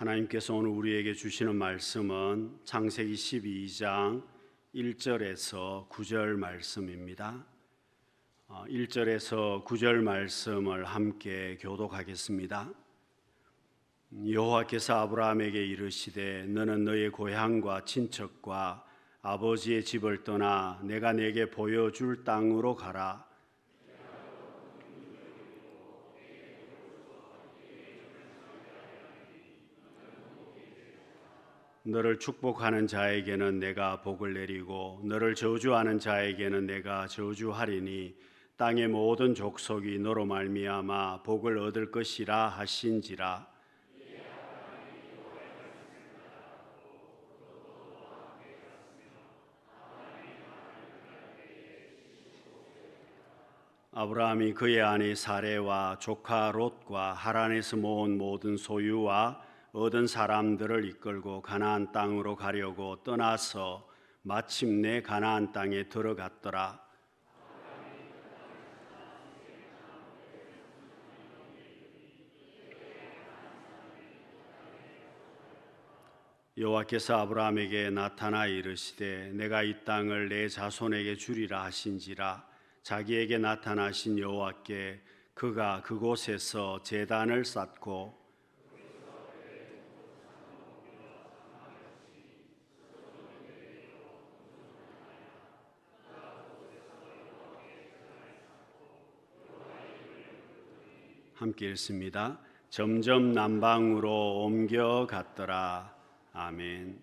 하나님께서 오늘 우리에게 주시는 말씀은 창세기 12장 1절에서 9절 말씀입니다. 1절에서 9절 말씀을 함께 교독하겠습니다. 여호와께서 아브라함에게 이르시되 너는 너의 고향과 친척과 아버지의 집을 떠나 내가 네게 보여줄 땅으로 가라. 너를 축복하는 자에게는 내가 복을 내리고 너를 저주하는 자에게는 내가 저주하리니 땅의 모든 족속이 너로 말미암아 복을 얻을 것이라 하신지라. 아브라함이 그의 아내 사레와 조카 롯과 하란에서 모은 모든 소유와 얻은 사람들을 이끌고 가나안 땅으로 가려고 떠나서 마침내 가나안 땅에 들어갔더라. 여호와께서 아브라함에게 나타나 이르시되 내가 이 땅을 내 자손에게 주리라 하신지라. 자기에게 나타나신 여호와께 그가 그곳에서 제단을 쌓고 함께 읽습니다. 점점 남방으로 옮겨갔더라. 아멘.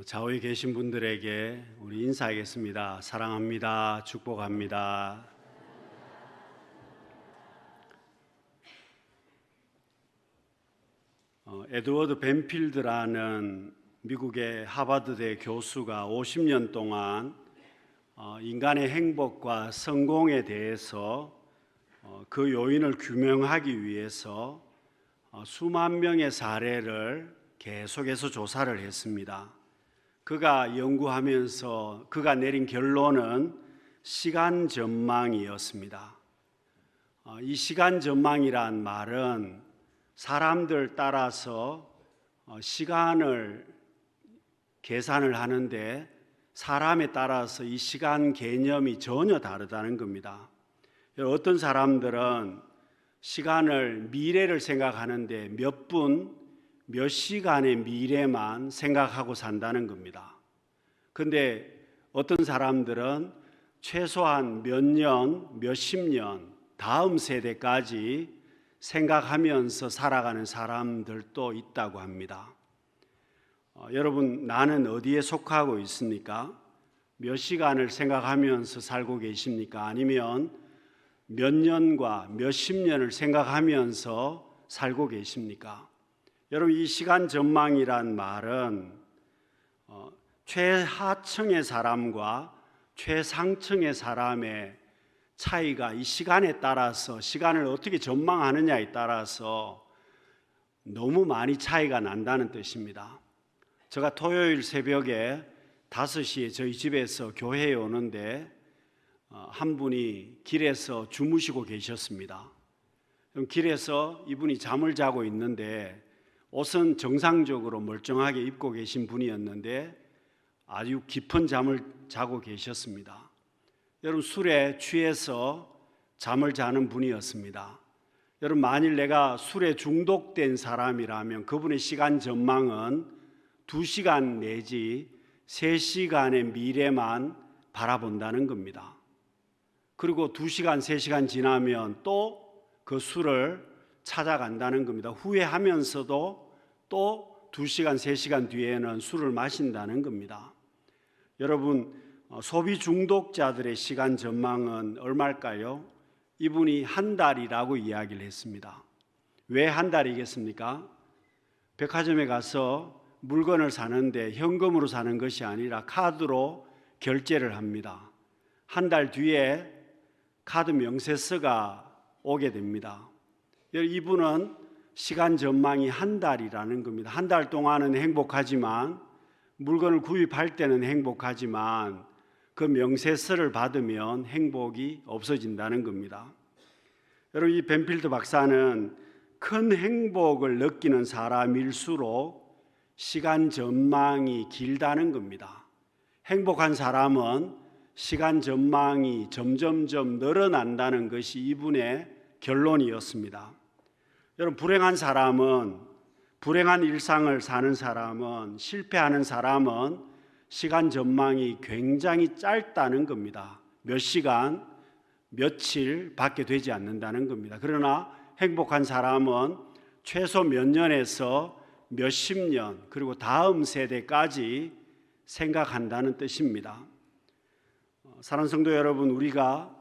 좌우에 계신 분들에게 우리 인사하겠습니다. 사랑합니다. 축복합니다. 에드워드 벤필드라는 미국의 하버드대 교수가 50년 동안 인간의 행복과 성공에 대해서 그 요인을 규명하기 위해서 수만 명의 사례를 계속해서 조사를 했습니다. 그가 연구하면서 그가 내린 결론은 시간 전망이었습니다. 이 시간 전망이란 말은 사람들 따라서 시간을 계산을 하는데 사람에 따라서 이 시간 개념이 전혀 다르다는 겁니다. 어떤 사람들은 시간을 미래를 생각하는데 몇 분, 몇 시간의 미래만 생각하고 산다는 겁니다. 그런데 어떤 사람들은 최소한 몇 년, 몇십 년 다음 세대까지 생각하면서 살아가는 사람들도 있다고 합니다. 여러분, 나는 어디에 속하고 있습니까? 몇 시간을 생각하면서 살고 계십니까? 아니면 몇 년과 몇십 년을 생각하면서 살고 계십니까? 여러분, 이 시간 전망이란 말은 최하층의 사람과 최상층의 사람의 차이가 이 시간에 따라서 시간을 어떻게 전망하느냐에 따라서 너무 많이 차이가 난다는 뜻입니다. 제가 토요일 새벽에 5시에 저희 집에서 교회에 오는데 한 분이 길에서 주무시고 계셨습니다. 길에서 이분이 잠을 자고 있는데 옷은 정상적으로 멀쩡하게 입고 계신 분이었는데 아주 깊은 잠을 자고 계셨습니다. 여러분, 술에 취해서 잠을 자는 분이었습니다. 여러분, 만일 내가 술에 중독된 사람이라면 그분의 시간 전망은 2시간 내지 3시간의 미래만 바라본다는 겁니다. 그리고 2시간, 3시간 지나면 또 그 술을 찾아간다는 겁니다. 후회하면서도 또 2시간, 3시간 뒤에는 술을 마신다는 겁니다. 여러분, 소비 중독자들의 시간 전망은 얼마일까요? 이분이 한 달이라고 이야기를 했습니다. 왜 한 달이겠습니까? 백화점에 가서 물건을 사는데 현금으로 사는 것이 아니라 카드로 결제를 합니다. 한 달 뒤에 카드 명세서가 오게 됩니다. 이분은 시간 전망이 한 달이라는 겁니다. 한 달 동안은 행복하지만, 물건을 구입할 때는 행복하지만 그 명세서를 받으면 행복이 없어진다는 겁니다. 여러분, 이 벤필드 박사는 큰 행복을 느끼는 사람일수록 시간 전망이 길다는 겁니다. 행복한 사람은 시간 전망이 점점점 늘어난다는 것이 이분의 결론이었습니다. 여러분, 불행한 일상을 사는 사람은, 실패하는 사람은 시간 전망이 굉장히 짧다는 겁니다. 몇 시간, 며칠 밖에 되지 않는다는 겁니다. 그러나 행복한 사람은 최소 몇 년에서 몇십 년, 그리고 다음 세대까지 생각한다는 뜻입니다. 사랑하는 성도 여러분, 우리가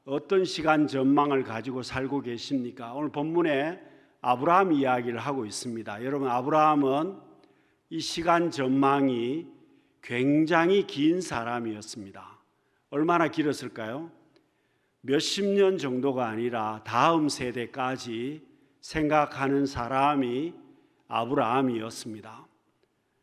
어떤 시간 전망을 가지고 살고 계십니까? 오늘 본문에 아브라함 이야기를 하고 있습니다. 여러분, 아브라함은 이 시간 전망이 굉장히 긴 사람이었습니다. 얼마나 길었을까요? 몇십 년 정도가 아니라 다음 세대까지 생각하는 사람이 아브라함이었습니다.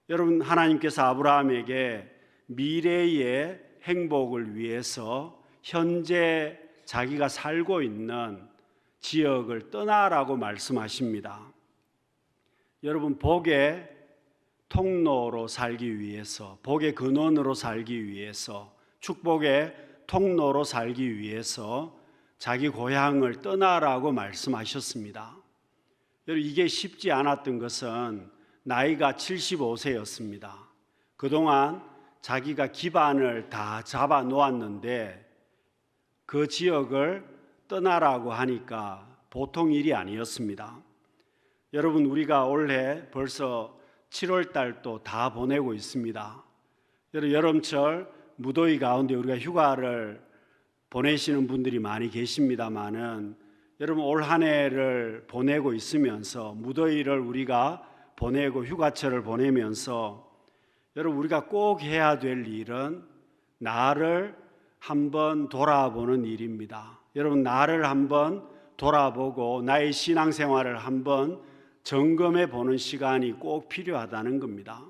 여러분, 하나님께서 아브라함에게 미래의 행복을 위해서 현재 자기가 살고 있는 지역을 떠나라고 말씀하십니다. 여러분, 복의 통로로 살기 위해서, 복의 근원으로 살기 위해서, 축복의 통로로 살기 위해서 자기 고향을 떠나라고 말씀하셨습니다. 여러분, 이게 쉽지 않았던 것은 나이가 75세였습니다. 그동안 자기가 기반을 다 잡아 놓았는데 그 지역을 떠나라고 하니까 보통 일이 아니었습니다. 여러분, 우리가 올해 벌써 7월 달도 다 보내고 있습니다. 여름철 무더위 가운데 우리가 휴가를 보내시는 분들이 많이 계십니다마는, 여러분, 올 한 해를 보내고 있으면서 무더위를 우리가 보내고 휴가철을 보내면서 여러분, 우리가 꼭 해야 될 일은 나를 한번 돌아보는 일입니다. 여러분, 나를 한번 돌아보고 나의 신앙생활을 한번 점검해 보는 시간이 꼭 필요하다는 겁니다.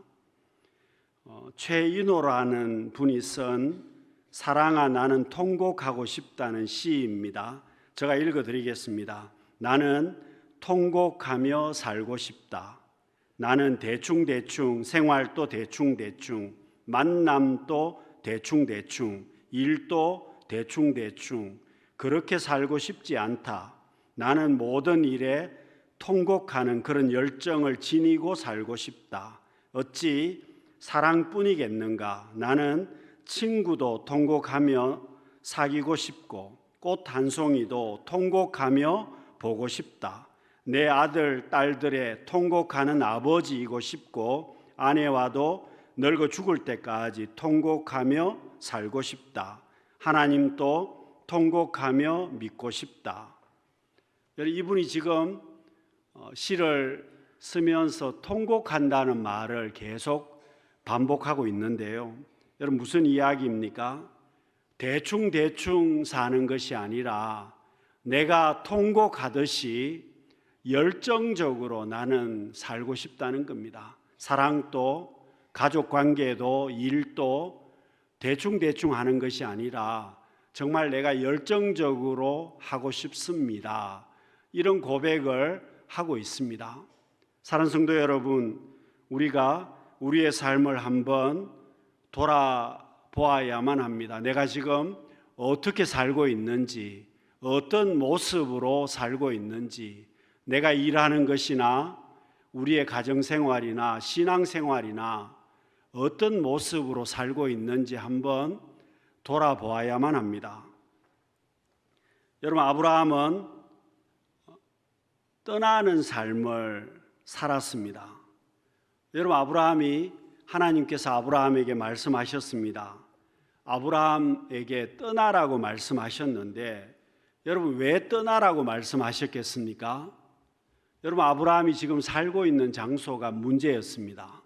최인호라는 분이 쓴 사랑아 나는 통곡하고 싶다는 시입니다. 제가 읽어드리겠습니다. 나는 통곡하며 살고 싶다. 나는 대충대충, 생활도 대충대충, 만남도 대충대충, 일도 대충대충, 그렇게 살고 싶지 않다. 나는 모든 일에 통곡하는 그런 열정을 지니고 살고 싶다. 어찌 사랑뿐이겠는가? 나는 친구도 통곡하며 사귀고 싶고 꽃 한 송이도 통곡하며 보고 싶다. 내 아들, 딸들의 통곡하는 아버지이고 싶고 아내와도 늙어 죽을 때까지 통곡하며 살고 싶다. 하나님도 통곡하며 믿고 싶다. 이분이 지금 시를 쓰면서 통곡한다는 말을 계속 반복하고 있는데요. 여러분, 무슨 이야기입니까? 대충대충 사는 것이 아니라 내가 통곡하듯이 열정적으로 나는 살고 싶다는 겁니다. 사랑도, 가족관계도, 일도 대충대충 하는 것이 아니라 정말 내가 열정적으로 하고 싶습니다. 이런 고백을 하고 있습니다. 사랑하는 성도 여러분, 우리가 우리의 삶을 한번 돌아보아야만 합니다. 내가 지금 어떻게 살고 있는지, 어떤 모습으로 살고 있는지, 내가 일하는 것이나 우리의 가정생활이나 신앙생활이나 어떤 모습으로 살고 있는지 한번 돌아보아야만 합니다. 여러분, 아브라함은 떠나는 삶을 살았습니다. 여러분, 하나님께서 아브라함에게 말씀하셨습니다. 아브라함에게 떠나라고 말씀하셨는데 여러분, 왜 떠나라고 말씀하셨겠습니까? 여러분, 아브라함이 지금 살고 있는 장소가 문제였습니다.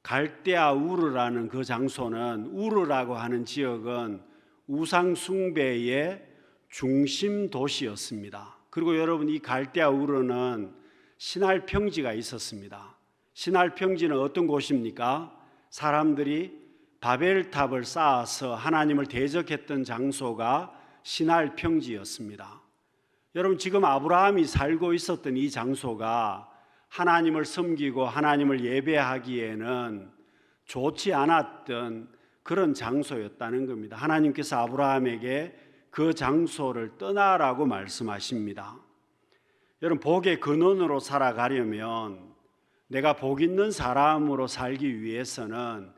갈대아 우르라는 그 장소는, 우르라고 하는 지역은 우상 숭배의 중심 도시였습니다. 그리고 여러분, 이 갈대아 우르는 신할 평지가 있었습니다. 신할 평지는 어떤 곳입니까? 사람들이 바벨탑을 쌓아서 하나님을 대적했던 장소가 신할 평지였습니다. 여러분, 지금 아브라함이 살고 있었던 이 장소가 하나님을 섬기고 하나님을 예배하기에는 좋지 않았던 그런 장소였다는 겁니다. 하나님께서 아브라함에게 그 장소를 떠나라고 말씀하십니다. 여러분, 복의 근원으로 살아가려면, 내가 복 있는 사람으로 살기 위해서는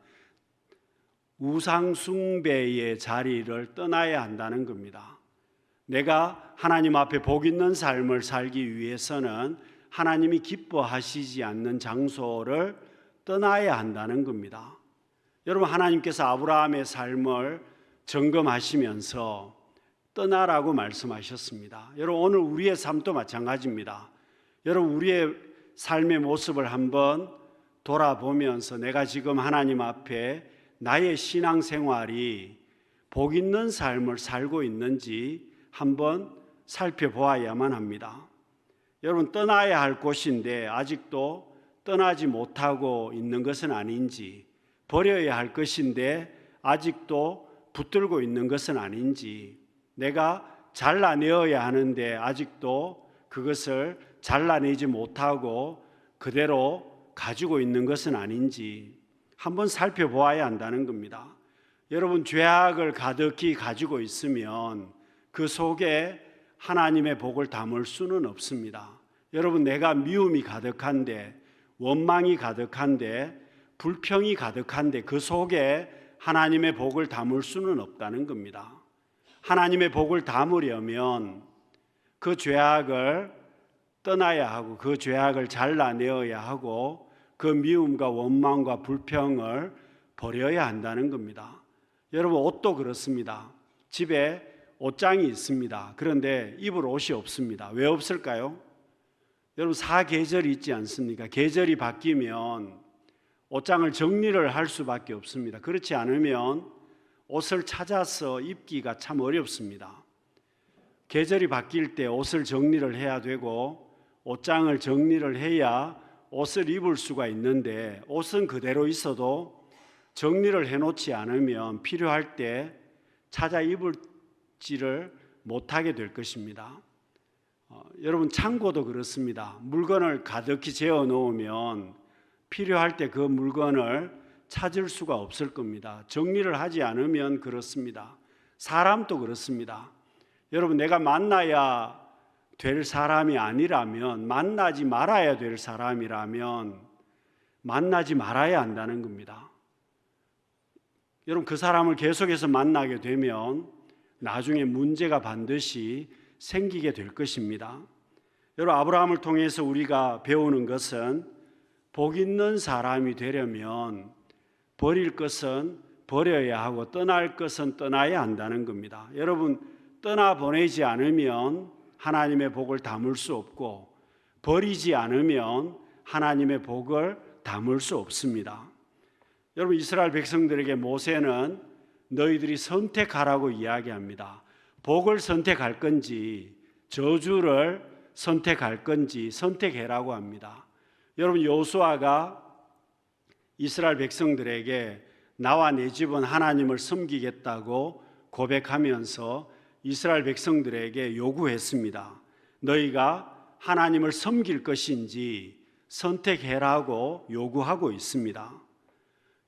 우상 숭배의 자리를 떠나야 한다는 겁니다. 내가 하나님 앞에 복 있는 삶을 살기 위해서는 하나님이 기뻐하시지 않는 장소를 떠나야 한다는 겁니다. 여러분, 하나님께서 아브라함의 삶을 점검하시면서 떠나라고 말씀하셨습니다. 여러분, 오늘 우리의 삶도 마찬가지입니다. 여러분, 우리의 삶의 모습을 한번 돌아보면서 내가 지금 하나님 앞에 나의 신앙생활이 복 있는 삶을 살고 있는지 한번 살펴보아야만 합니다. 여러분, 떠나야 할 곳인데 아직도 떠나지 못하고 있는 것은 아닌지, 버려야 할 것인데 아직도 붙들고 있는 것은 아닌지, 내가 잘라내어야 하는데 아직도 그것을 잘라내지 못하고 그대로 가지고 있는 것은 아닌지 한번 살펴보아야 한다는 겁니다. 여러분, 죄악을 가득히 가지고 있으면 그 속에 하나님의 복을 담을 수는 없습니다. 여러분, 내가 미움이 가득한데, 원망이 가득한데, 불평이 가득한데 그 속에 하나님의 복을 담을 수는 없다는 겁니다. 하나님의 복을 담으려면 그 죄악을 떠나야 하고 그 죄악을 잘라내어야 하고 그 미움과 원망과 불평을 버려야 한다는 겁니다. 여러분, 옷도 그렇습니다. 집에 옷장이 있습니다. 그런데 입을 옷이 없습니다. 왜 없을까요? 여러분, 사계절이 있지 않습니까? 계절이 바뀌면 옷장을 정리를 할 수밖에 없습니다. 그렇지 않으면 옷을 찾아서 입기가 참 어렵습니다. 계절이 바뀔 때 옷을 정리를 해야 되고 옷장을 정리를 해야 옷을 입을 수가 있는데, 옷은 그대로 있어도 정리를 해놓지 않으면 필요할 때 찾아 입을지를 못하게 될 것입니다. 여러분, 창고도 그렇습니다. 물건을 가득히 재워 놓으면 필요할 때 그 물건을 찾을 수가 없을 겁니다. 정리를 하지 않으면 그렇습니다. 사람도 그렇습니다. 여러분, 내가 만나야 될 사람이 아니라면, 만나지 말아야 될 사람이라면 만나지 말아야 한다는 겁니다. 여러분, 그 사람을 계속해서 만나게 되면 나중에 문제가 반드시 생기게 될 것입니다. 여러분, 아브라함을 통해서 우리가 배우는 것은 복 있는 사람이 되려면 버릴 것은 버려야 하고 떠날 것은 떠나야 한다는 겁니다. 여러분, 떠나보내지 않으면 하나님의 복을 담을 수 없고 버리지 않으면 하나님의 복을 담을 수 없습니다. 여러분, 이스라엘 백성들에게 모세는 너희들이 선택하라고 이야기합니다. 복을 선택할 건지 저주를 선택할 건지 선택해라고 합니다. 여러분, 여호수아가 이스라엘 백성들에게 나와 내 집은 하나님을 섬기겠다고 고백하면서 이스라엘 백성들에게 요구했습니다. 너희가 하나님을 섬길 것인지 선택해라고 요구하고 있습니다.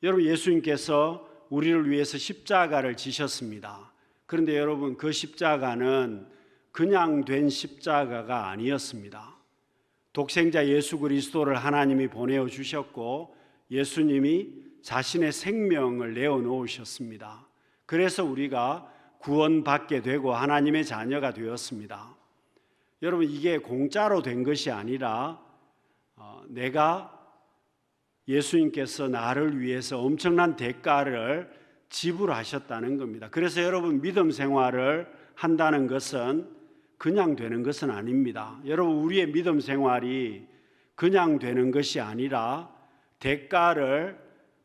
여러분, 예수님께서 우리를 위해서 십자가를 지셨습니다. 그런데 여러분, 그 십자가는 그냥 된 십자가가 아니었습니다. 독생자 예수 그리스도를 하나님이 보내어 주셨고 예수님이 자신의 생명을 내어 놓으셨습니다. 그래서 우리가 구원받게 되고 하나님의 자녀가 되었습니다. 여러분, 이게 공짜로 된 것이 아니라 내가 예수님께서 나를 위해서 엄청난 대가를 지불하셨다는 겁니다. 그래서 여러분, 믿음 생활을 한다는 것은 그냥 되는 것은 아닙니다. 여러분, 우리의 믿음 생활이 그냥 되는 것이 아니라 대가를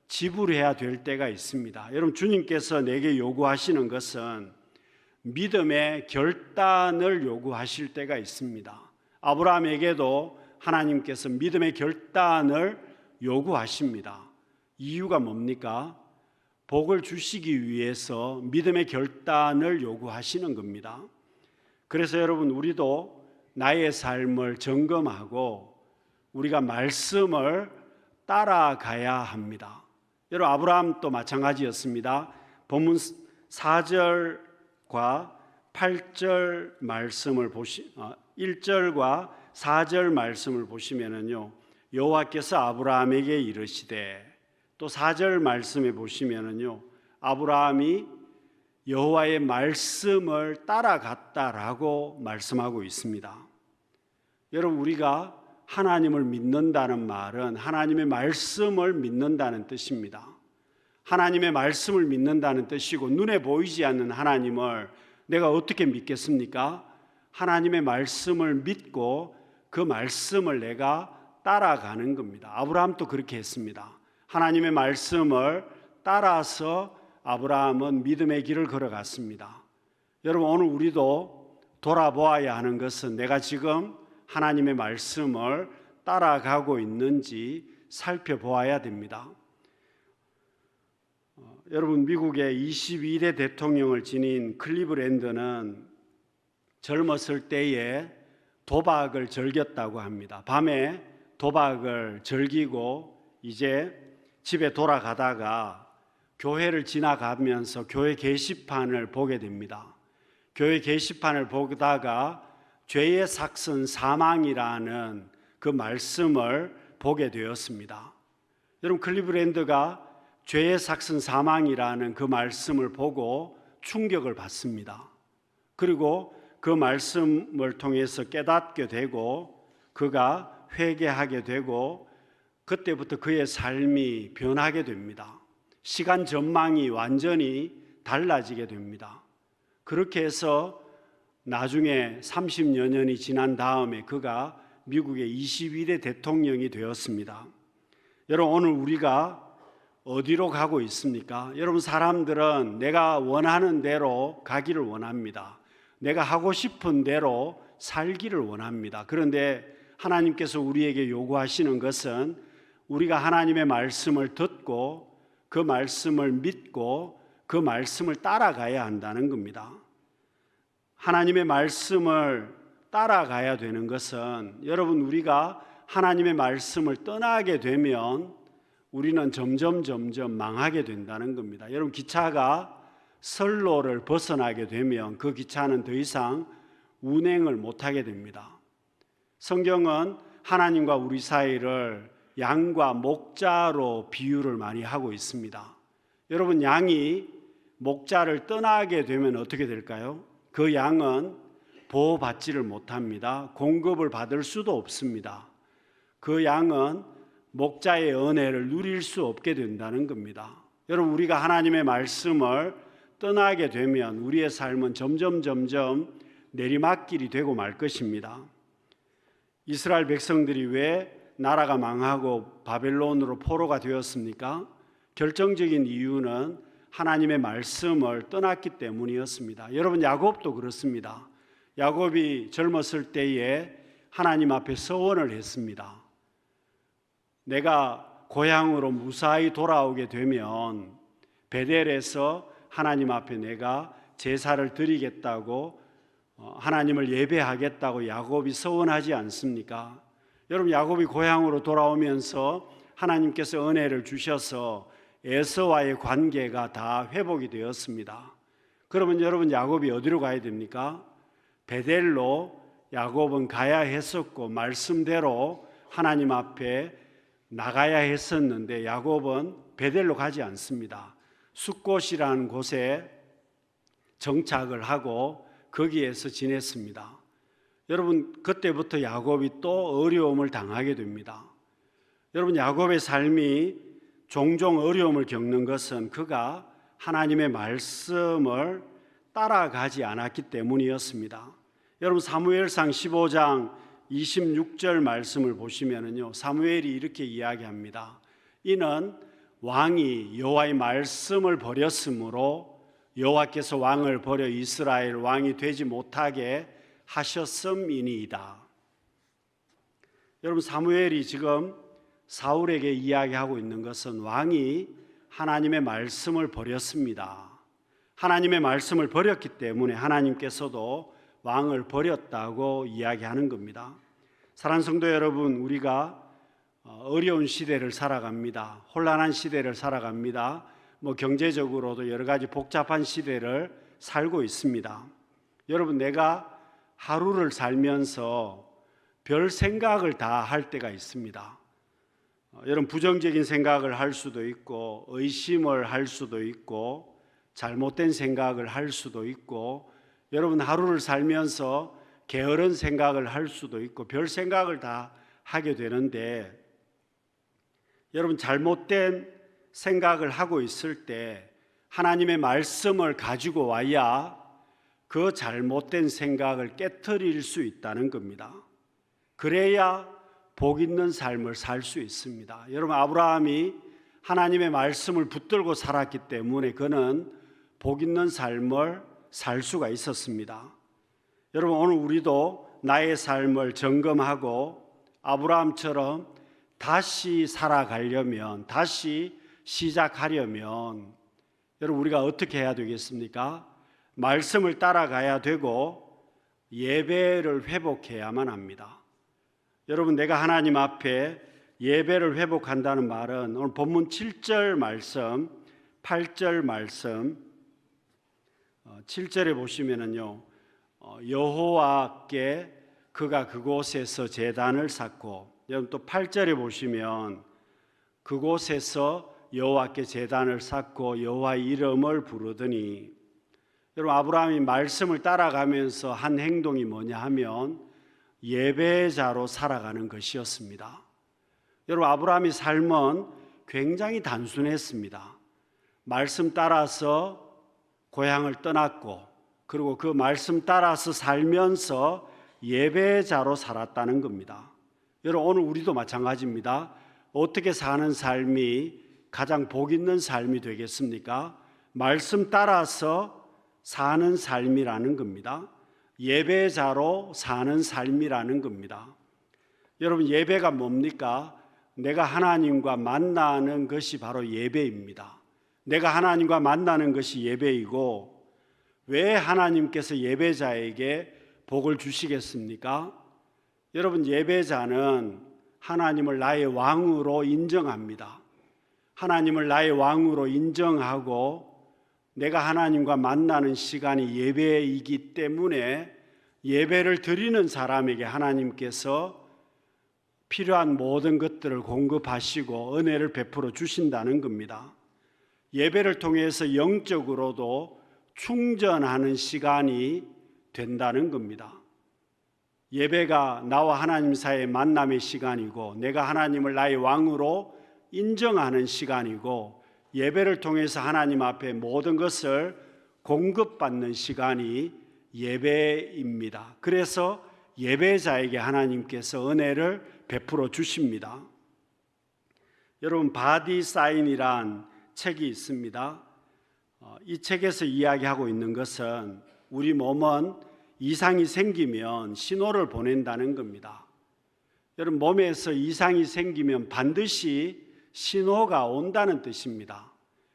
지불해야 될 때가 있습니다. 여러분, 주님께서 내게 요구하시는 것은 믿음의 결단을 요구하실 때가 있습니다. 아브라함에게도 하나님께서 믿음의 결단을 요구하십니다. 이유가 뭡니까? 복을 주시기 위해서 믿음의 결단을 요구하시는 겁니다. 그래서 여러분, 우리도 나의 삶을 점검하고 우리가 말씀을 따라가야 합니다. 여러분, 아브라함도 마찬가지였습니다. 본문 4절과 8절 말씀을 1절과 4절 말씀을 보시면은요, 여호와께서 아브라함에게 이르시되, 또 4절 말씀에 보시면은요, 아브라함이 여호와의 말씀을 따라갔다라고 말씀하고 있습니다. 여러분, 우리가 하나님을 믿는다는 말은 하나님의 말씀을 믿는다는 뜻입니다. 하나님의 말씀을 믿는다는 뜻이고, 눈에 보이지 않는 하나님을 내가 어떻게 믿겠습니까? 하나님의 말씀을 믿고 그 말씀을 내가 따라가는 겁니다. 아브라함도 그렇게 했습니다. 하나님의 말씀을 따라서 아브라함은 믿음의 길을 걸어갔습니다. 여러분, 오늘 우리도 돌아보아야 하는 것은 내가 지금 하나님의 말씀을 따라가고 있는지 살펴보아야 됩니다. 여러분, 미국의 22대 대통령을 지닌 클리브랜드는 젊었을 때에 도박을 즐겼다고 합니다. 밤에 도박을 즐기고 이제 집에 돌아가다가 교회를 지나가면서 교회 게시판을 보게 됩니다. 교회 게시판을 보다가 죄의 삭은 사망이라는 그 말씀을 보게 되었습니다. 여러분, 클리브랜드가 죄의 삭은 사망이라는 그 말씀을 보고 충격을 받습니다. 그리고 그 말씀을 통해서 깨닫게 되고 그가 회개하게 되고 그때부터 그의 삶이 변하게 됩니다. 시간 전망이 완전히 달라지게 됩니다. 그렇게 해서 나중에 30여 년이 지난 다음에 그가 미국의 22대 대통령이 되었습니다. 여러분, 오늘 우리가 어디로 가고 있습니까? 여러분, 사람들은 내가 원하는 대로 가기를 원합니다. 내가 하고 싶은 대로 살기를 원합니다. 그런데 하나님께서 우리에게 요구하시는 것은 우리가 하나님의 말씀을 듣고 그 말씀을 믿고 그 말씀을 따라가야 한다는 겁니다. 하나님의 말씀을 따라가야 되는 것은 여러분, 우리가 하나님의 말씀을 떠나게 되면 우리는 점점 망하게 된다는 겁니다. 여러분, 기차가 선로를 벗어나게 되면 그 기차는 더 이상 운행을 못하게 됩니다. 성경은 하나님과 우리 사이를 양과 목자로 비유를 많이 하고 있습니다. 여러분, 양이 목자를 떠나게 되면 어떻게 될까요? 그 양은 보호받지를 못합니다. 공급을 받을 수도 없습니다. 그 양은 목자의 은혜를 누릴 수 없게 된다는 겁니다. 여러분, 우리가 하나님의 말씀을 떠나게 되면 우리의 삶은 점점 내리막길이 되고 말 것입니다. 이스라엘 백성들이 왜 나라가 망하고 바벨론으로 포로가 되었습니까? 결정적인 이유는 하나님의 말씀을 떠났기 때문이었습니다. 여러분, 야곱도 그렇습니다. 야곱이 젊었을 때에 하나님 앞에 서원을 했습니다. 내가 고향으로 무사히 돌아오게 되면 베델에서 하나님 앞에 내가 제사를 드리겠다고 하나님을 예배하겠다고 야곱이 서원하지 않습니까? 여러분, 야곱이 고향으로 돌아오면서 하나님께서 은혜를 주셔서 에서와의 관계가 다 회복이 되었습니다. 그러면 여러분, 야곱이 어디로 가야 됩니까? 베델로 야곱은 가야 했었고 말씀대로 하나님 앞에 나가야 했었는데 야곱은 베델로 가지 않습니다. 숫곳이라는 곳에 정착을 하고 거기에서 지냈습니다. 여러분, 그때부터 야곱이 또 어려움을 당하게 됩니다. 여러분, 야곱의 삶이 종종 어려움을 겪는 것은 그가 하나님의 말씀을 따라가지 않았기 때문이었습니다. 여러분, 사무엘상 15장 26절 말씀을 보시면은요, 사무엘이 이렇게 이야기합니다. 이는 왕이 여호와의 말씀을 버렸으므로 여호와께서 왕을 버려 이스라엘 왕이 되지 못하게 하셨음이니이다. 여러분, 사무엘이 지금 사울에게 이야기하고 있는 것은 왕이 하나님의 말씀을 버렸습니다. 하나님의 말씀을 버렸기 때문에 하나님께서도 왕을 버렸다고 이야기하는 겁니다. 사랑하는 성도 여러분, 우리가 어려운 시대를 살아갑니다. 혼란한 시대를 살아갑니다. 경제적으로도 여러 가지 복잡한 시대를 살고 있습니다. 여러분, 내가 하루를 살면서 별 생각을 다 할 때가 있습니다. 여러분, 부정적인 생각을 할 수도 있고, 의심을 할 수도 있고, 잘못된 생각을 할 수도 있고, 여러분 하루를 살면서 게으른 생각을 할 수도 있고, 별 생각을 다 하게 되는데, 여러분 잘못된 생각을 하고 있을 때 하나님의 말씀을 가지고 와야 그 잘못된 생각을 깨트릴 수 있다는 겁니다. 그래야 복 있는 삶을 살 수 있습니다. 여러분, 아브라함이 하나님의 말씀을 붙들고 살았기 때문에 그는 복 있는 삶을 살 수가 있었습니다. 여러분, 오늘 우리도 나의 삶을 점검하고 아브라함처럼 다시 살아가려면, 다시 시작하려면 여러분, 우리가 어떻게 해야 되겠습니까? 말씀을 따라가야 되고 예배를 회복해야만 합니다. 여러분, 내가 하나님 앞에 예배를 회복한다는 말은 오늘 본문 7절 말씀, 8절 말씀, 7절에 보시면은요, 여호와께 그가 그곳에서 제단을 쌓고, 여러분 또 8절에 보시면 그곳에서 여호와께 제단을 쌓고 여호와의 이름을 부르더니, 여러분 아브라함이 말씀을 따라가면서 한 행동이 뭐냐 하면 예배자로 살아가는 것이었습니다. 여러분, 아브라함의 삶은 굉장히 단순했습니다. 말씀 따라서 고향을 떠났고, 그리고 그 말씀 따라서 살면서 예배자로 살았다는 겁니다. 여러분, 오늘 우리도 마찬가지입니다. 어떻게 사는 삶이 가장 복 있는 삶이 되겠습니까? 말씀 따라서 사는 삶이라는 겁니다. 예배자로 사는 삶이라는 겁니다. 여러분, 예배가 뭡니까? 내가 하나님과 만나는 것이 바로 예배입니다. 내가 하나님과 만나는 것이 예배이고, 왜 하나님께서 예배자에게 복을 주시겠습니까? 여러분, 예배자는 하나님을 나의 왕으로 인정합니다. 하나님을 나의 왕으로 인정하고 내가 하나님과 만나는 시간이 예배이기 때문에 예배를 드리는 사람에게 하나님께서 필요한 모든 것들을 공급하시고 은혜를 베풀어 주신다는 겁니다. 예배를 통해서 영적으로도 충전하는 시간이 된다는 겁니다. 예배가 나와 하나님 사이의 만남의 시간이고, 내가 하나님을 나의 왕으로 인정하는 시간이고, 예배를 통해서 하나님 앞에 모든 것을 공급받는 시간이 예배입니다. 그래서 예배자에게 하나님께서 은혜를 베풀어 주십니다. 여러분, 바디 사인이란 책이 있습니다. 이 책에서 이야기하고 있는 것은 우리 몸은 이상이 생기면 신호를 보낸다는 겁니다. 여러분, 몸에서 이상이 생기면 반드시 신호가 온다는 뜻입니다.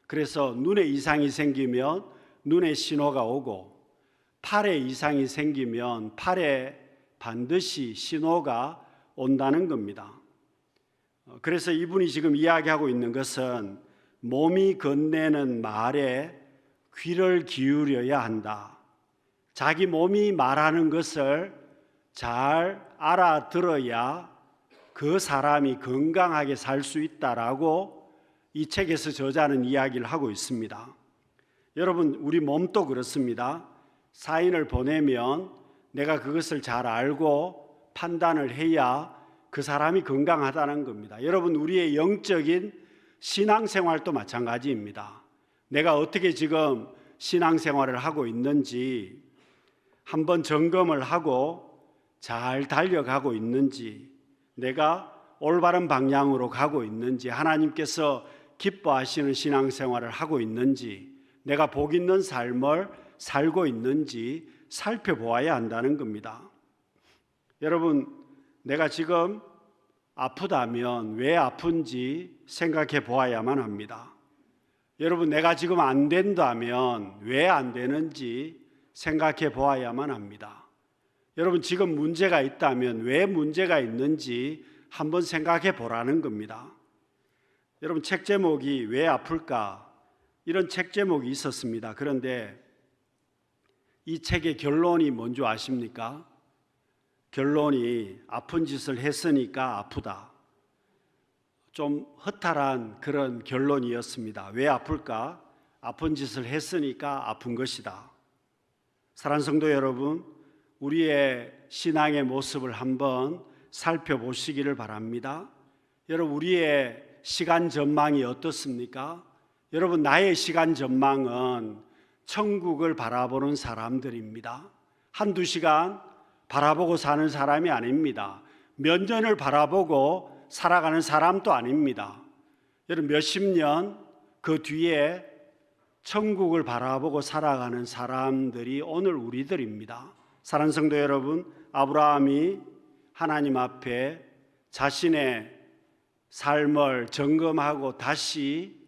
그래서 눈에 이상이 생기면 눈에 신호가 오고, 팔에 이상이 생기면 팔에 반드시 신호가 온다는 겁니다. 그래서 이분이 지금 이야기하고 있는 것은 몸이 건네는 말에 귀를 기울여야 한다. 자기 몸이 말하는 것을 잘 알아들어야 그 사람이 건강하게 살 수 있다라고 이 책에서 저자는 이야기를 하고 있습니다. 여러분, 우리 몸도 그렇습니다. 사인을 보내면 내가 그것을 잘 알고 판단을 해야 그 사람이 건강하다는 겁니다. 여러분, 우리의 영적인 신앙생활도 마찬가지입니다. 내가 어떻게 지금 신앙생활을 하고 있는지 한번 점검을 하고 잘 달려가고 있는지, 내가 올바른 방향으로 가고 있는지, 하나님께서 기뻐하시는 신앙생활을 하고 있는지, 내가 복 있는 삶을 살고 있는지 살펴보아야 한다는 겁니다. 여러분, 내가 지금 아프다면 왜 아픈지 생각해 보아야만 합니다. 여러분, 내가 지금 안 된다면 왜 안 되는지 생각해 보아야만 합니다. 여러분, 지금 문제가 있다면 왜 문제가 있는지 한번 생각해 보라는 겁니다. 여러분, 책 제목이 왜 아플까? 이런 책 제목이 있었습니다. 그런데 이 책의 결론이 뭔지 아십니까? 결론이 아픈 짓을 했으니까 아프다. 좀 허탈한 그런 결론이었습니다. 왜 아플까? 아픈 짓을 했으니까 아픈 것이다. 사랑하는 성도 여러분, 우리의 신앙의 모습을 한번 살펴보시기를 바랍니다. 여러분, 우리의 시간 전망이 어떻습니까? 여러분, 나의 시간 전망은 천국을 바라보는 사람들입니다. 한두 시간 바라보고 사는 사람이 아닙니다. 몇 년을 바라보고 살아가는 사람도 아닙니다. 여러분, 몇십 년 그 뒤에 천국을 바라보고 살아가는 사람들이 오늘 우리들입니다. 사랑하는 성도 여러분, 아브라함이 하나님 앞에 자신의 삶을 점검하고 다시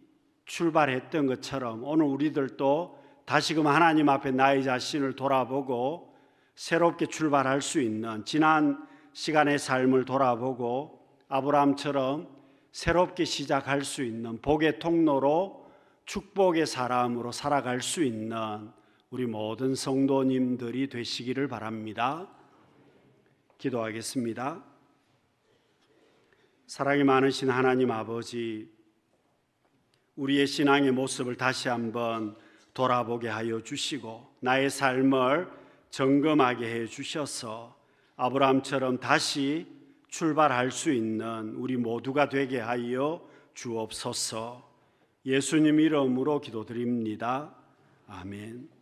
출발했던 것처럼 오늘 우리들도 다시금 하나님 앞에 나의 자신을 돌아보고 새롭게 출발할 수 있는, 지난 시간의 삶을 돌아보고 아브라함처럼 새롭게 시작할 수 있는 복의 통로로 축복의 사람으로 살아갈 수 있는 우리 모든 성도님들이 되시기를 바랍니다. 기도하겠습니다. 사랑이 많으신 하나님 아버지, 우리의 신앙의 모습을 다시 한번 돌아보게 하여 주시고 나의 삶을 점검하게 해 주셔서 아브라함처럼 다시 출발할 수 있는 우리 모두가 되게 하여 주옵소서. 예수님 이름으로 기도드립니다. 아멘.